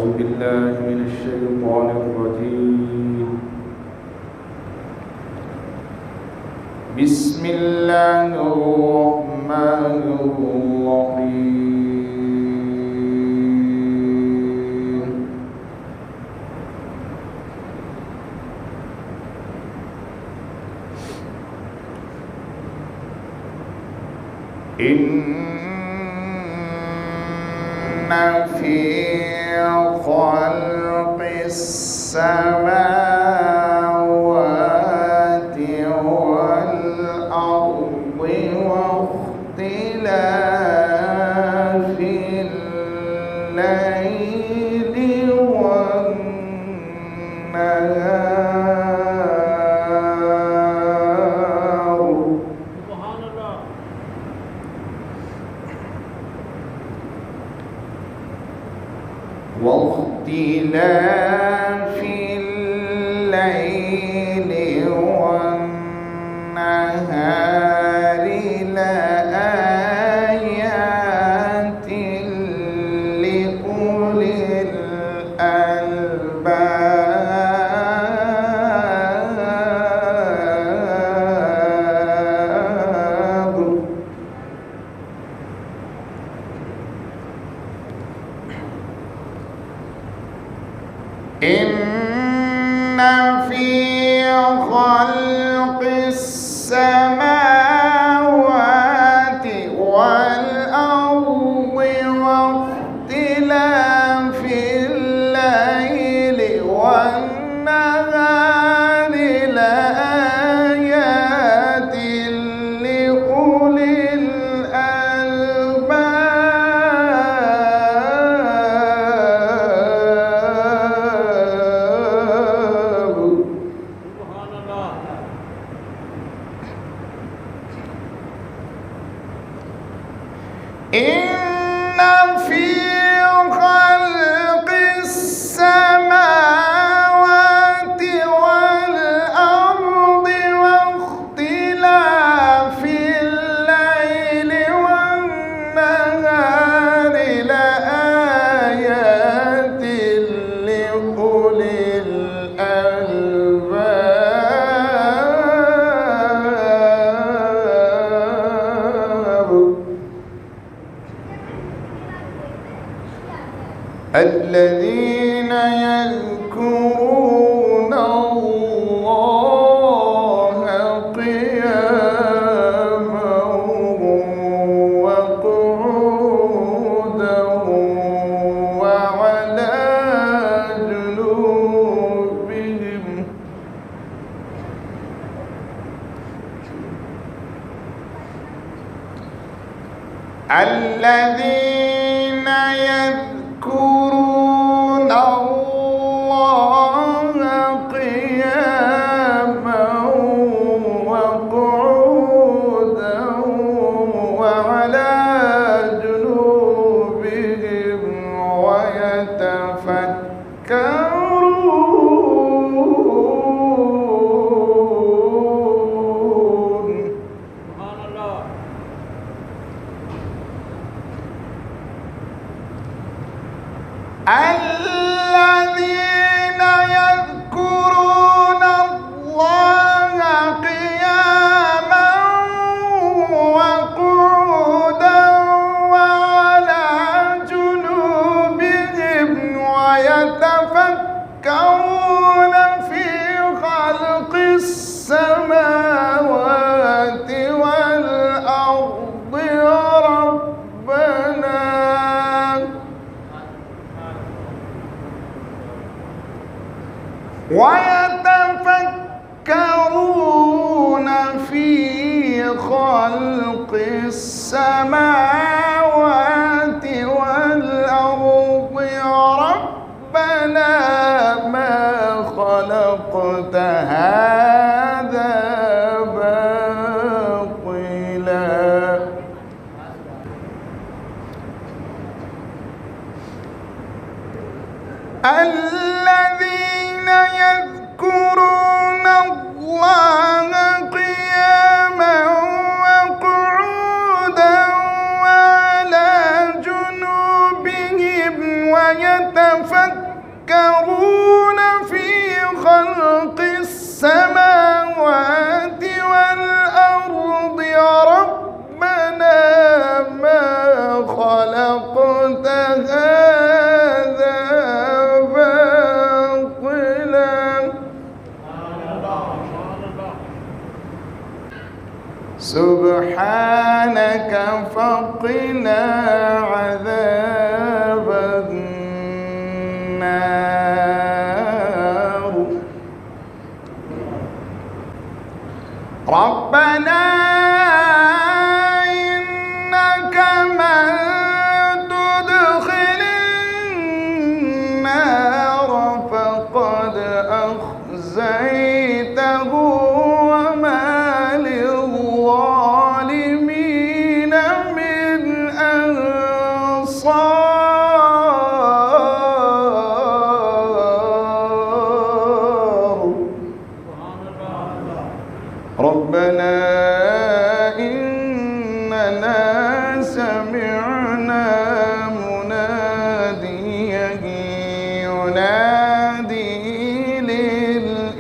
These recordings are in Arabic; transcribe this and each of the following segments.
أعوذ بالله من الشيطان الرجيم. بسم الله الرحمن الرحيم. إن في خلق السماوات والأرض واختلاف الليل والنهار واختلاف الليل والنهار لآيات لأولي الألباب. إن في خلق السماوات والأرض واختلاف الليل والنهار لآيات لأولي إن في خلق السماوات والأرض واختلاف الليل والنهار لآيات لأولي الألباب. الذين يذكرون الله قياما وقعودا وعلى جنوبهم. الذين يذكرون الله قياما وقعودا وعلى جنوبهم ويتفكرون. الذين يذكرون الله قياما وقعودا وعلى جنوبهم ويتفكرون في خلق السماوات والأرض ويتفكرون في خلق السماوات والأرض ربنا ما خلقت هذا باطلا. الذين يذكرون الله قياما وقعودا وعلى جنوبهم ويتفكرون وقنا عذاب النار. ربنا إنك من تدخل النار فقد أخزيته وما للظالمين من أنصار. ربنا إننا سمعنا مناديا ينادي للإيمان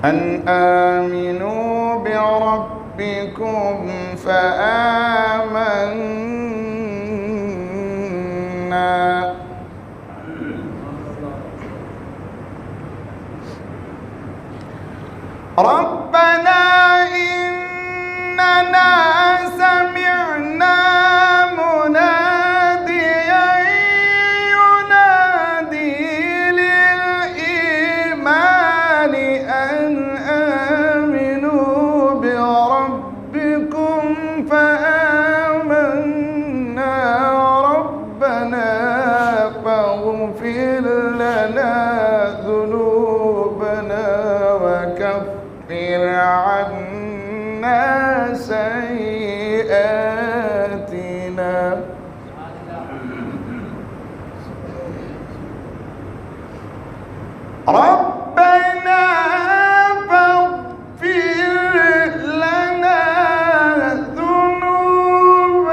أن آمنوا بربكم فآمنا. ربنا إننا سمعنا مناديا ينادي للإيمان أن آمنوا بربكم فآمنا. ربنا فاغفر لنا ذنوبنا وكفر عنا سيئاتنا. ربنا فاغفر لنا ذنوبنا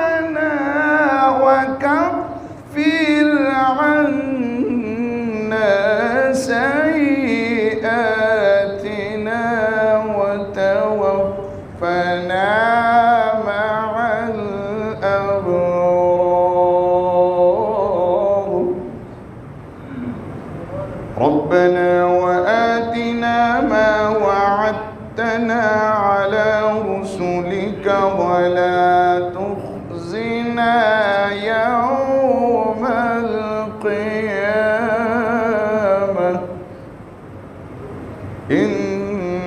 وكفر عنا سيئاتنا وتوفنا مع الأبرار. ربنا وآتنا ما وعدتنا على رسلك ولا تخزنا يوم القيامة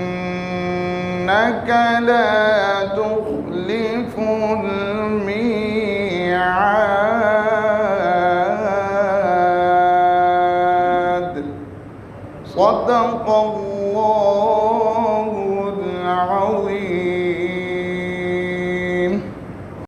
إنك لا تخلف الميعاد. صدق الله العظيم.